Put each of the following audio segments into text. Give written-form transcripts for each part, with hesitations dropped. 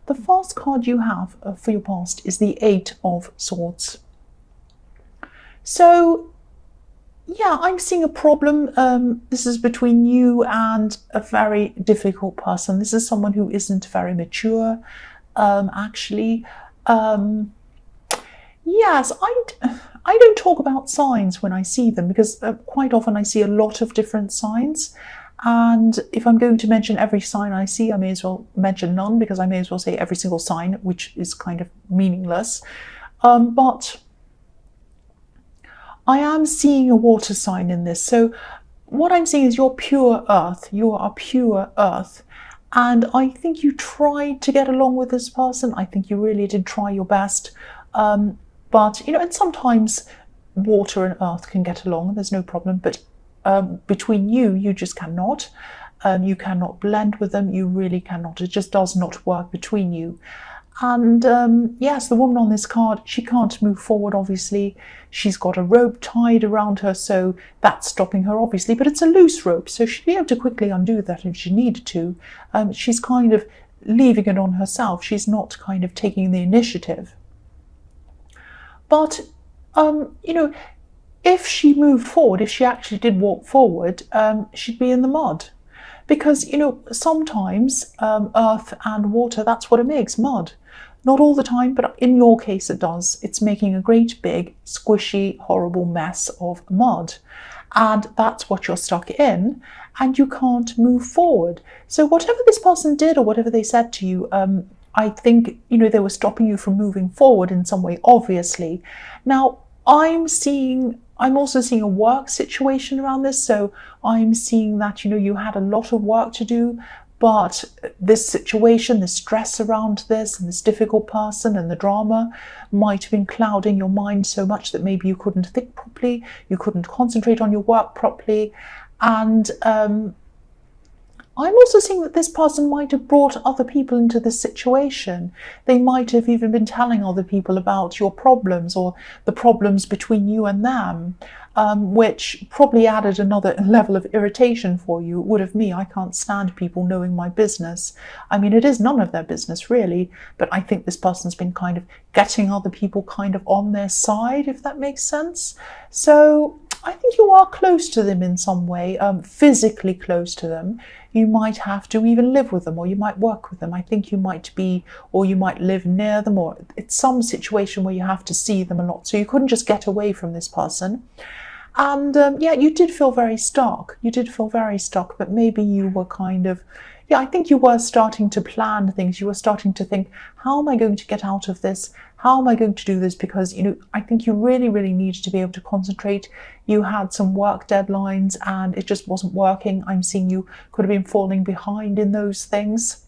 The first card you have for your past is the Eight of Swords. So, yeah, I'm seeing a problem. This is between you and a very difficult person. This is someone who isn't very mature, actually. Yes, I don't talk about signs when I see them, because quite often I see a lot of different signs. And if I'm going to mention every sign I see, I may as well mention none, because I may as well say every single sign, which is kind of meaningless. But I am seeing a water sign in this. So what I'm seeing is you're pure earth. You are pure earth. And I think you tried to get along with this person. I think you really did try your best. But, you know, and sometimes water and earth can get along. There's no problem. But between you just cannot. You cannot blend with them. You really cannot. It just does not work between you. And yes, the woman on this card, she can't move forward, obviously. She's got a rope tied around her, so that's stopping her, obviously. But it's a loose rope, so she'd be able to quickly undo that if she needed to. She's kind of leaving it on herself. She's not kind of taking the initiative. But, you know, if she moved forward, if she actually did walk forward, she'd be in the mud. Because, you know, sometimes earth and water, that's what it makes, mud. Not all the time, but in your case it does. It's making a great big, squishy, horrible mess of mud. And that's what you're stuck in, and you can't move forward. So whatever this person did or whatever they said to you, I think, you know, they were stopping you from moving forward in some way, obviously. Now, I'm also seeing a work situation around this. So I'm seeing that, you know, you had a lot of work to do, but this situation, the stress around this and this difficult person and the drama might have been clouding your mind so much that maybe you couldn't think properly, you couldn't concentrate on your work properly. And I'm also seeing that this person might have brought other people into this situation. They might have even been telling other people about your problems or the problems between you and them, which probably added another level of irritation for you. It would have me. I can't stand people knowing my business. I mean, it is none of their business, really, but I think this person's been kind of getting other people kind of on their side, if that makes sense. So I think you are close to them in some way, physically close to them. You might have to even live with them, or you might work with them. I think you might be, or you might live near them, or it's some situation where you have to see them a lot. So you couldn't just get away from this person. And yeah, you did feel very stuck. You did feel very stuck, but maybe you were kind of, yeah, I think you were starting to plan things. You were starting to think, how am I going to get out of this? How am I going to do this? Because, you know, I think you really, really needed to be able to concentrate. You had some work deadlines and it just wasn't working. I'm seeing you could have been falling behind in those things.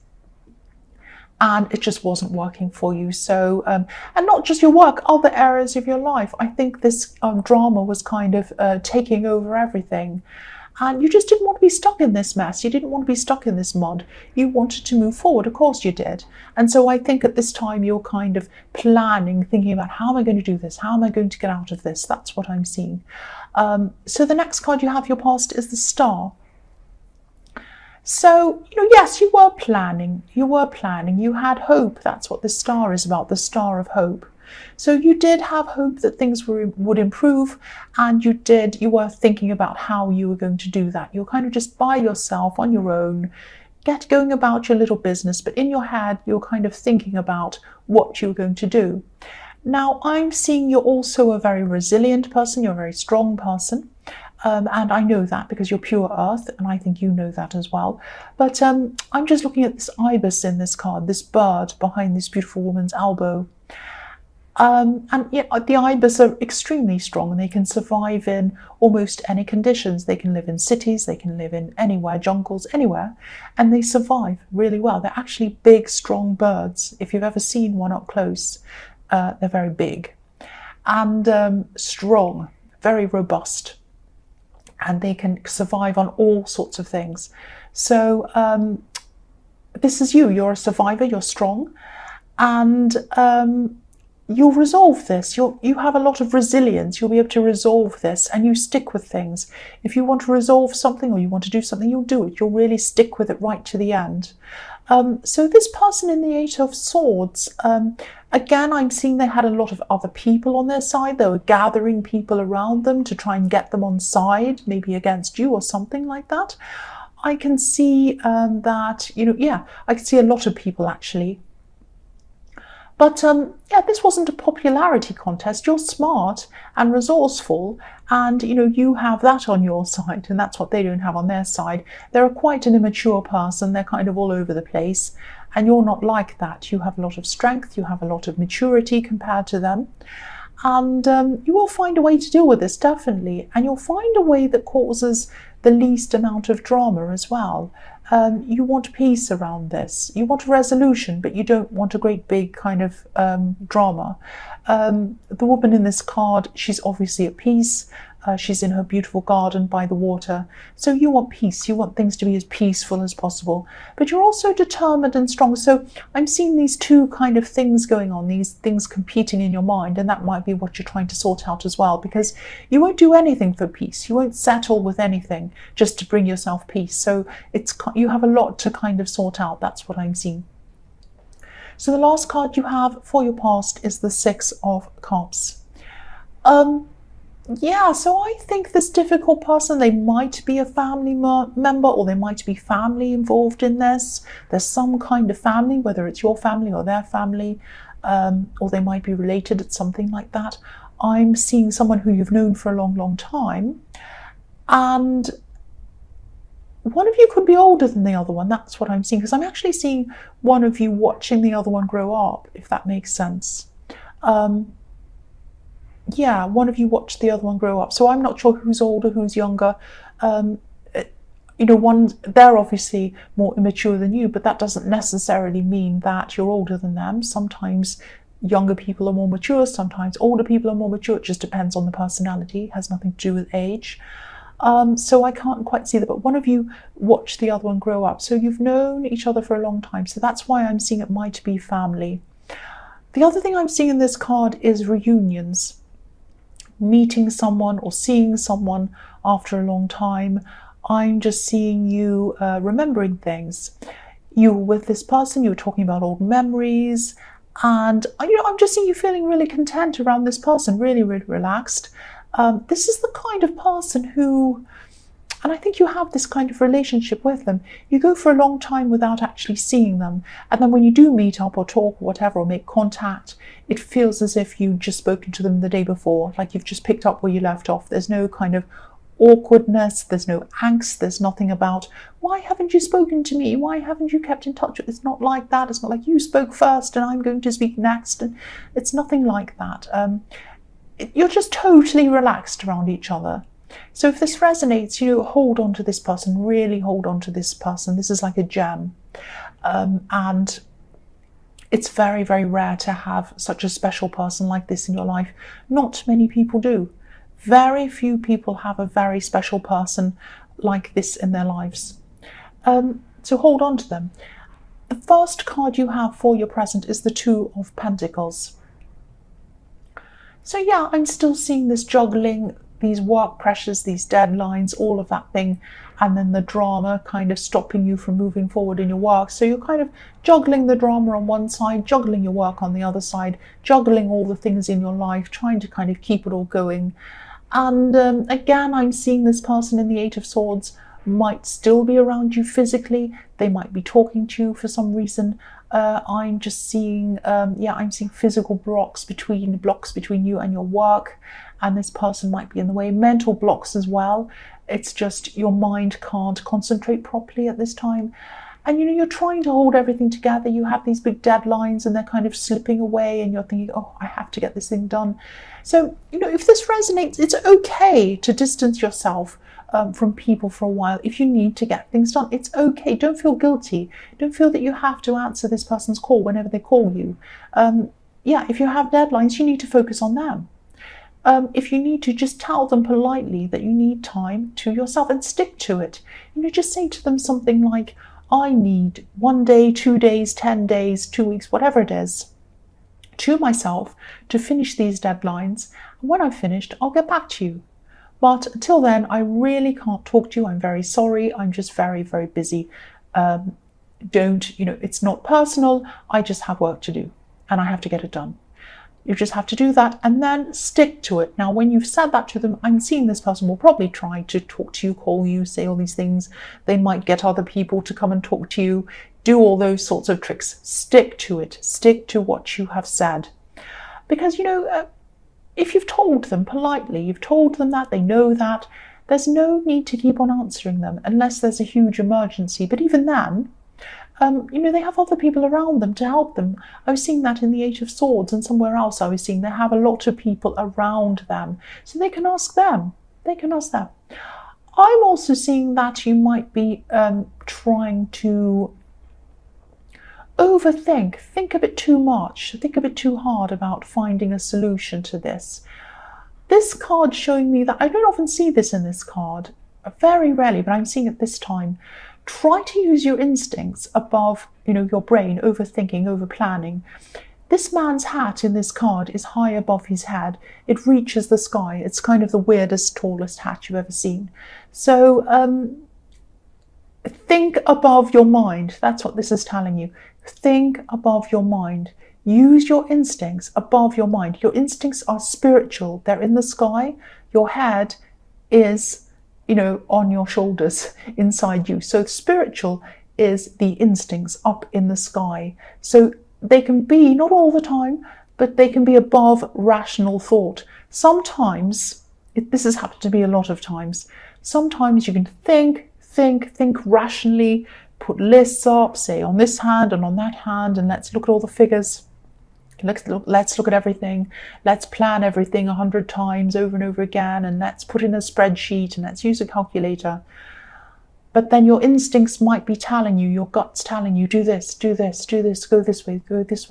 And it just wasn't working for you. So, and not just your work, other areas of your life. I think this drama was kind of taking over everything. And you just didn't want to be stuck in this mess. You didn't want to be stuck in this mud. You wanted to move forward. Of course you did. And so I think at this time you're kind of planning, thinking about, how am I going to do this? How am I going to get out of this? That's what I'm seeing. So the next card you have, your past, is the Star. So, you know, yes, you were planning. You were planning. You had hope. That's what the Star is about, the Star of hope. So you did have hope that things would improve, and you were thinking about how you were going to do that. You're kind of just by yourself, on your own, going about your little business, but in your head, you're kind of thinking about what you're going to do. Now, I'm seeing you're also a very resilient person. You're a very strong person. And I know that because you're pure earth, and I think you know that as well. But I'm just looking at this ibis in this card, this bird behind this beautiful woman's elbow. And yeah, the ibis are extremely strong, and they can survive in almost any conditions. They can live in cities, they can live in anywhere, jungles, anywhere, and they survive really well. They're actually big, strong birds. If you've ever seen one up close, they're very big and strong, very robust, and they can survive on all sorts of things. So this is you. You're a survivor, you're strong, and you'll resolve this. You have a lot of resilience. You'll be able to resolve this, and you stick with things. If you want to resolve something or you want to do something, you'll do it. You'll really stick with it right to the end. So this person in the Eight of Swords, again, I'm seeing they had a lot of other people on their side. They were gathering people around them to try and get them on side, maybe against you or something like that. I can see that, I can see a lot of people actually. But this wasn't a popularity contest. You're smart and resourceful, and you have that on your side, and that's what they don't have on their side. They're quite an immature person. They're kind of all over the place, and you're not like that. You have a lot of strength. You have a lot of maturity compared to them, and you will find a way to deal with this, definitely, and you'll find a way that causes the least amount of drama as well. You want peace around this. You want a resolution, but you don't want a great big kind of drama. The woman in this card, she's obviously at peace. She's in her beautiful garden by the water. So you want peace. You want things to be as peaceful as possible. But you're also determined and strong. So I'm seeing these two kind of things going on, these things competing in your mind. And that might be what you're trying to sort out as well, because you won't do anything for peace. You won't settle with anything just to bring yourself peace. So you have a lot to kind of sort out. That's what I'm seeing. So the last card you have for your past is the Six of Cups. Yeah, so I think this difficult person, they might be a family member, or they might be family involved in this. There's some kind of family, whether it's your family or their family, or they might be related at something like that. I'm seeing someone who you've known for a long, long time, and one of you could be older than the other one. That's what I'm seeing, because I'm actually seeing one of you watching the other one grow up, if that makes sense. Yeah, one of you watched the other one grow up. So I'm not sure who's older, who's younger. They're obviously more immature than you, but that doesn't necessarily mean that you're older than them. Sometimes younger people are more mature, sometimes older people are more mature. It just depends on the personality. It has nothing to do with age. So I can't quite see that, but one of you watched the other one grow up. So you've known each other for a long time. So that's why I'm seeing it might be family. The other thing I'm seeing in this card is reunions. Meeting someone or seeing someone after a long time. I'm just seeing you remembering things. You were with this person, you were talking about old memories, and I'm just seeing you feeling really content around this person, really, really relaxed. This is the kind of person who, and I think you have this kind of relationship with them. You go for a long time without actually seeing them. And then when you do meet up or talk or whatever, or make contact, it feels as if you've just spoken to them the day before, like you've just picked up where you left off. There's no kind of awkwardness, there's no angst, there's nothing about, why haven't you spoken to me? Why haven't you kept in touch? It's not like that. It's not like you spoke first and I'm going to speak next. And it's nothing like that. You're just totally relaxed around each other. So if this resonates, hold on to this person, really hold on to this person. This is like a gem. And it's very, very rare to have such a special person like this in your life. Not many people do. Very few people have a very special person like this in their lives. So hold on to them. The first card you have for your present is the Two of Pentacles. So yeah, I'm still seeing this juggling, these work pressures, these deadlines, all of that thing, and then the drama kind of stopping you from moving forward in your work. So you're kind of juggling the drama on one side, juggling your work on the other side, juggling all the things in your life, trying to kind of keep it all going. And again, I'm seeing this person in the Eight of Swords might still be around you physically. They might be talking to you for some reason. I'm just seeing, I'm seeing physical blocks between you and your work, and this person might be in the way. Mental blocks as well. It's just your mind can't concentrate properly at this time. And you're trying to hold everything together. You have these big deadlines and they're kind of slipping away, and you're thinking, oh, I have to get this thing done. So, if this resonates, it's okay to distance yourself from people for a while if you need to get things done. It's okay. Don't feel guilty. Don't feel that you have to answer this person's call whenever they call you. If you have deadlines, you need to focus on them. If you need to, just tell them politely that you need time to yourself and stick to it. Just say to them something like, I need 1 day, 2 days, 10 days, 2 weeks, whatever it is, to myself to finish these deadlines. And when I've finished, I'll get back to you. But until then, I really can't talk to you. I'm very sorry. I'm just very, very busy. Don't, it's not personal. I just have work to do and I have to get it done. You just have to do that and then stick to it. Now, when you've said that to them, I'm seeing this person will probably try to talk to you, call you, say all these things. They might get other people to come and talk to you, do all those sorts of tricks. Stick to it. Stick to what you have said. Because, if you've told them politely, you've told them that, they know that, there's no need to keep on answering them unless there's a huge emergency. But even then, they have other people around them to help them. I was seeing that in the Eight of Swords, and somewhere else I was seeing they have a lot of people around them. So they can ask them. I'm also seeing that you might be trying to overthink, think a bit too much, think a bit too hard about finding a solution to this. This card showing me that I don't often see this in this card, very rarely, but I'm seeing it this time. Try to use your instincts above, your brain, overthinking, over-planning. This man's hat in this card is high above his head. It reaches the sky. It's kind of the weirdest, tallest hat you've ever seen. So think above your mind. That's what this is telling you. Think above your mind. Use your instincts above your mind. Your instincts are spiritual. They're in the sky. Your head is on your shoulders inside you. So spiritual is the instincts up in the sky. So they can be, not all the time, but they can be above rational thought. Sometimes, this has happened to me a lot of times, sometimes you can think rationally, put lists up, say on this hand and on that hand, and let's look at all the figures. Let's look at everything. Let's plan everything 100 times over and over again, and let's put in a spreadsheet and let's use a calculator. But then your instincts might be telling you, your gut's telling you, do this, go this way, go this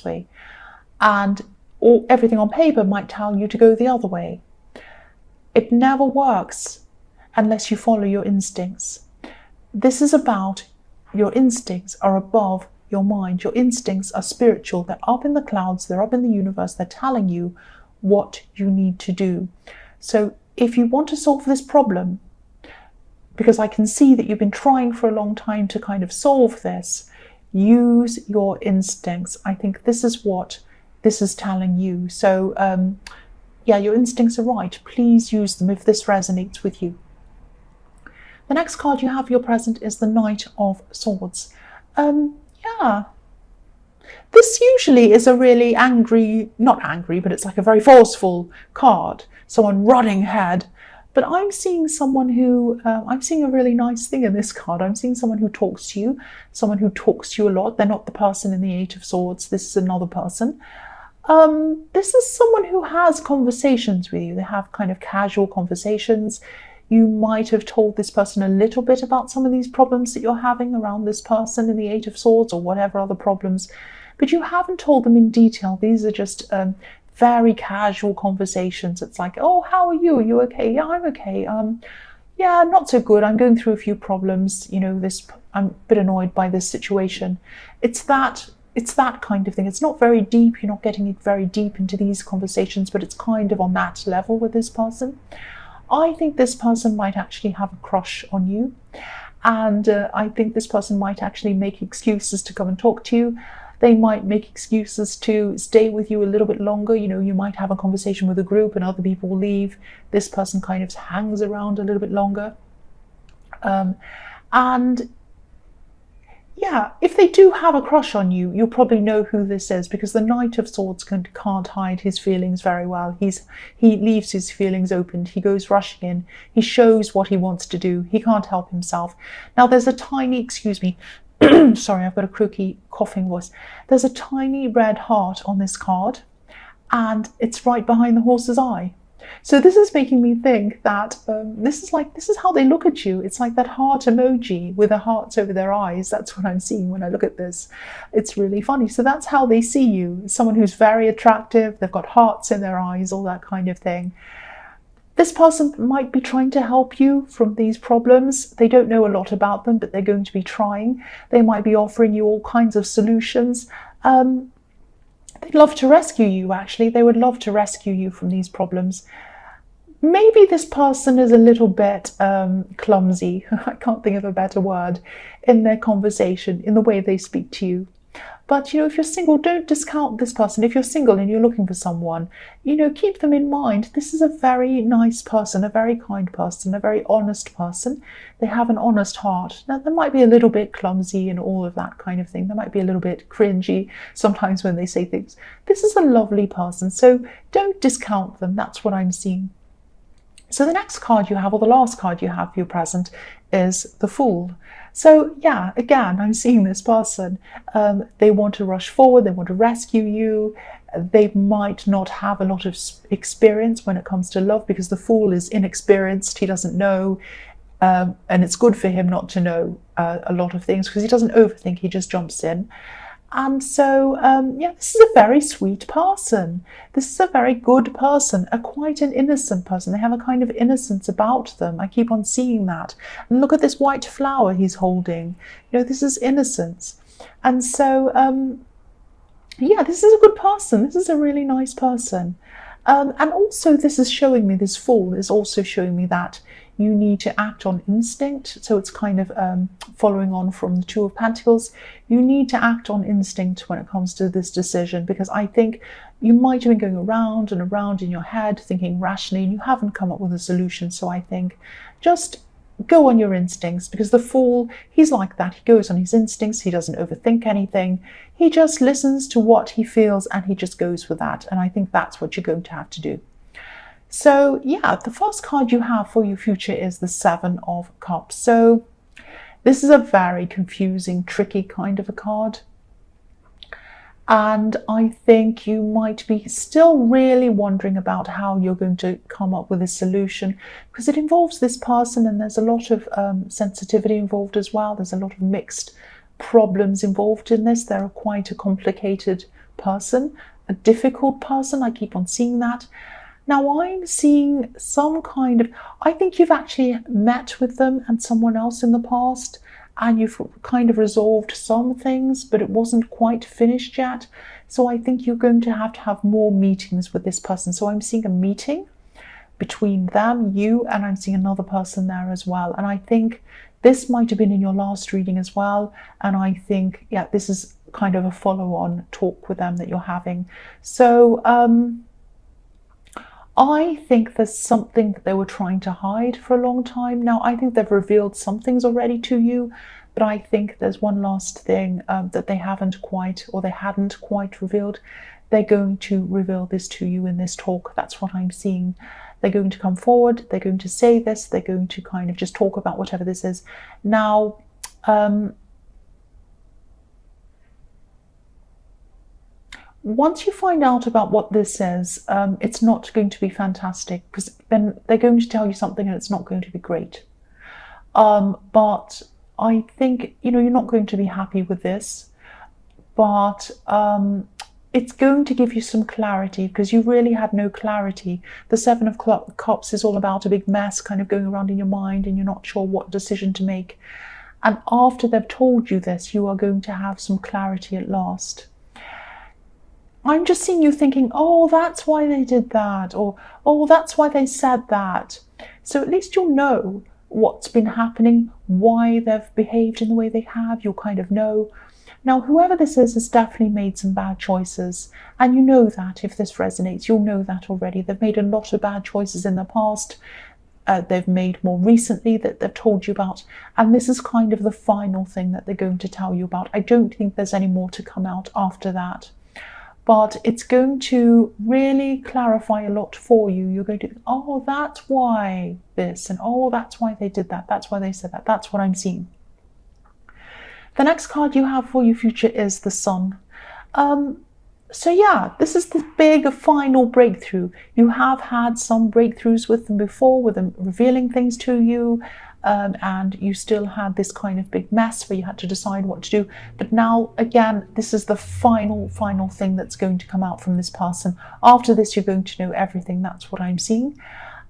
way. And everything on paper might tell you to go the other way. It never works unless you follow your instincts. This is about your instincts are above your mind. Your instincts are spiritual. They're up in the clouds. They're up in the universe. They're telling you what you need to do. So if you want to solve this problem, because I can see that you've been trying for a long time to kind of solve this, use your instincts. I think this is what this is telling you. So your instincts are right. Please use them if this resonates with you. The next card you have for your present is the Knight of Swords. This usually is a really not angry, but it's like a very forceful card. Someone running ahead. But I'm seeing someone who, I'm seeing a really nice thing in this card. I'm seeing someone who talks to you a lot. They're not the person in the Eight of Swords. This is another person. This is someone who has conversations with you. They have kind of casual conversations. You might have told this person a little bit about some of these problems that you're having around this person in the Eight of Swords or whatever other problems, but you haven't told them in detail. These are just very casual conversations. It's like, oh, how are you? Are you okay? Yeah, I'm okay. Yeah, not so good. I'm going through a few problems. I'm a bit annoyed by this situation. It's that kind of thing. It's not very deep. You're not getting it very deep into these conversations, but it's kind of on that level with this person. I think this person might actually have a crush on you, and I think this person might actually make excuses to come and talk to you. They might make excuses to stay with you a little bit longer. You might have a conversation with a group and other people will leave. This person kind of hangs around a little bit longer. And yeah, if they do have a crush on you, you'll probably know who this is, because the Knight of Swords can't hide his feelings very well. He leaves his feelings open. He goes rushing in. He shows what he wants to do. He can't help himself. Now, there's a tiny, excuse me, sorry, I've got a croaky coughing voice. There's a tiny red heart on this card, and it's right behind the horse's eye. So this is making me think that this is how they look at you. It's like that heart emoji with the hearts over their eyes. That's what I'm seeing when I look at this. It's really funny. So that's how they see you. Someone who's very attractive. They've got hearts in their eyes, all that kind of thing. This person might be trying to help you from these problems. They don't know a lot about them, but they're going to be trying. They might be offering you all kinds of solutions. They'd love to rescue you, actually. They would love to rescue you from these problems. maybe this person is a little bit clumsy, I can't think of a better word, in their conversation, in the way they speak to you. But, you know, if you're single, don't discount this person. If you're single and you're looking for someone, you know, keep them in mind. This is a very nice person, a very kind person, a very honest person. They have an honest heart. Now, they might be a little bit clumsy and all of that kind of thing. They might be a little bit cringy sometimes when they say things. This is a lovely person, so don't discount them. That's what I'm seeing. So the next card you have, or the last card you have for your present, is the Fool. So yeah, again, I'm seeing this person. They want to rush forward, they want to rescue you. They might not have a lot of experience when it comes to love, because the Fool is inexperienced, he doesn't know. And it's good for him not to know a lot of things, because he doesn't overthink, he just jumps in. And so, yeah, this is a very sweet person. This is a very good person, quite an innocent person. They have a kind of innocence about them. I keep on seeing that. And look at this white flower he's holding. You know, this is innocence. And so, yeah, this is a good person. This is a really nice person. And also this is showing me, this Fool is also showing me that you need to act on instinct. So it's kind of following on from the Two of Pentacles. You need to act on instinct when it comes to this decision, because I think you might have been going around and around in your head thinking rationally and you haven't come up with a solution. So I think just go on your instincts, because the Fool, he's like that. He goes on his instincts. He doesn't overthink anything. He just listens to what he feels and he just goes with that. And I think that's what you're going to have to do. So yeah, the first card you have for your future is the Seven of Cups. So this is a very confusing, tricky kind of a card. And I think you might be still really wondering about how you're going to come up with a solution, because it involves this person and there's a lot of sensitivity involved as well. There's a lot of mixed problems involved in this. They're quite a complicated person, a difficult person. I keep on seeing that. Now I'm seeing some kind of, I think you've actually met with them and someone else in the past, and you've kind of resolved some things, but it wasn't quite finished yet. So I think you're going to have more meetings with this person. So I'm seeing a meeting between them, you, and I'm seeing another person there as well. And I think this might have been in your last reading as well. And I think, yeah, this is kind of a follow-on talk with them that you're having. So I think there's something that they were trying to hide for a long time. Now, I think they've revealed some things already to you, but I think there's one last thing that they haven't quite, or they hadn't quite revealed. They're going to reveal this to you in this talk. That's what I'm seeing. They're going to come forward. They're going to say this. They're going to kind of just talk about whatever this is. Now, once you find out about what this is, it's not going to be fantastic, because then they're going to tell you something and it's not going to be great. But I think, you know, you're not going to be happy with this, but it's going to give you some clarity, because you really had no clarity. The Seven of Cups is all about a big mess kind of going around in your mind, and you're not sure what decision to make. And after they've told you this, you are going to have some clarity at last. I'm just seeing you thinking, oh, that's why they did that, or oh, that's why they said that. So at least you'll know what's been happening, why they've behaved in the way they have. You'll kind of know. Now, whoever this is has definitely made some bad choices. And you know that. If this resonates, you'll know that already. They've made a lot of bad choices in the past. They've made more recently that they've told you about. And this is kind of the final thing that they're going to tell you about. I don't think there's any more to come out after that. But it's going to really clarify a lot for you. You're going to think, oh, that's why this, and oh, that's why they did that. That's why they said that. That's what I'm seeing. The next card you have for your future is the Sun. So yeah, this is the big final breakthrough. You have had some breakthroughs with them before, with them revealing things to you. And you still had this kind of big mess where you had to decide what to do. But now, again, this is the final thing that's going to come out from this person. After this, you're going to know everything. That's what I'm seeing.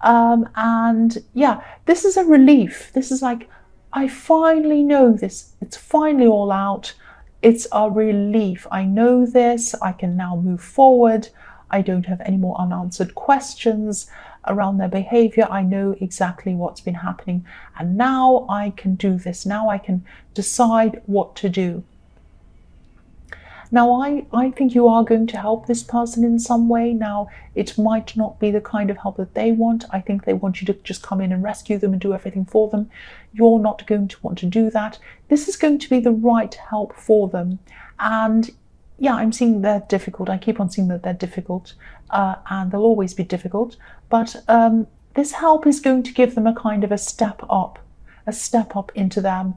And yeah, this is a relief. This is like, I finally know this. It's finally all out. It's a relief. I know this. I can now move forward. I don't have any more unanswered questions. around their behavior. I know exactly what's been happening, and now I can do this. Now I can decide what to do. Now, I think you are going to help this person in some way. Now, it might not be the kind of help that they want. I think they want you to just come in and rescue them and do everything for them. You're not going to want to do that. This is going to be the right help for them. And yeah, I'm seeing they're difficult. I keep on seeing that they're difficult, and they'll always be difficult. But this help is going to give them a kind of a step up into them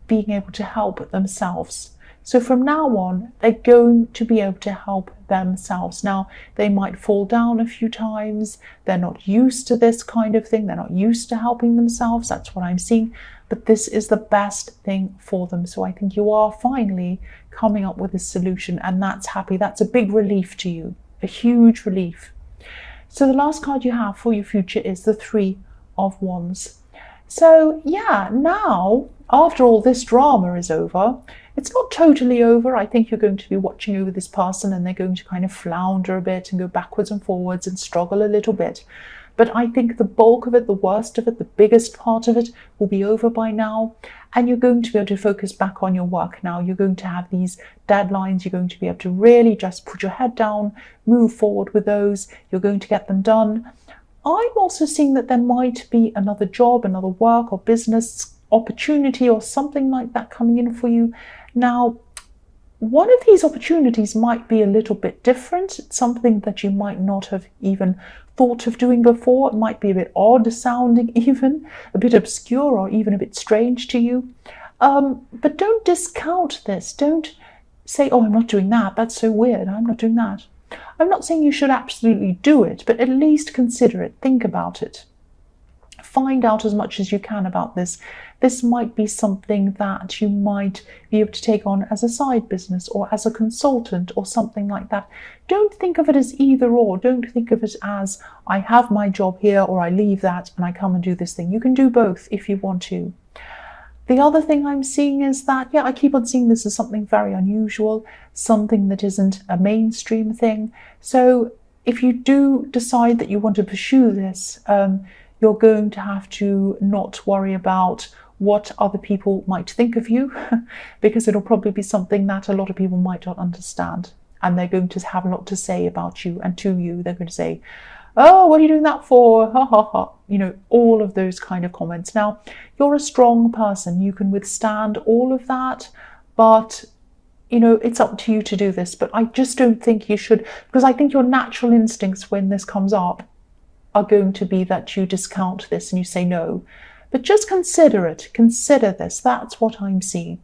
being able to help themselves. So from now on, they're going to be able to help themselves. Now, they might fall down a few times. They're not used to this kind of thing. They're not used to helping themselves. That's what I'm seeing. But this is the best thing for them. So I think you are finally coming up with a solution, and that's happy. That's a big relief to you, a huge relief. So the last card you have for your future is the Three of Wands. So yeah, now, after all this drama is over, it's not totally over. I think you're going to be watching over this person, and they're going to kind of flounder a bit and go backwards and forwards and struggle a little bit. But I think the bulk of it, the worst of it, the biggest part of it will be over by now. And you're going to be able to focus back on your work now. You're going to have these deadlines. You're going to be able to really just put your head down, move forward with those. You're going to get them done. I'm also seeing that there might be another job, another work or business opportunity or something like that coming in for you. Now, one of these opportunities might be a little bit different. It's something that you might not have even thought of doing before. It might be a bit odd sounding, even a bit obscure or even a bit strange to you. But don't discount this. Don't say, oh, I'm not doing that. That's so weird. I'm not doing that. I'm not saying you should absolutely do it, but at least consider it. Think about it. Find out as much as you can about this. This might be something that you might be able to take on as a side business or as a consultant or something like that. Don't think of it as either or. Don't think of it as I have my job here or I leave that and I come and do this thing. You can do both if you want to. The other thing I'm seeing is that, yeah, I keep on seeing this as something very unusual, something that isn't a mainstream thing. So if you do decide that you want to pursue this, you're going to have to not worry about what other people might think of you, because it'll probably be something that a lot of people might not understand. And they're going to have a lot to say about you and to you. They're going to say, oh, what are you doing that for? Ha ha ha. You know, all of those kind of comments. Now, you're a strong person. You can withstand all of that, but you know, it's up to you to do this. But I just don't think you should, because I think your natural instincts when this comes up are going to be that you discount this and you say no. But just consider it. Consider this. That's what I'm seeing.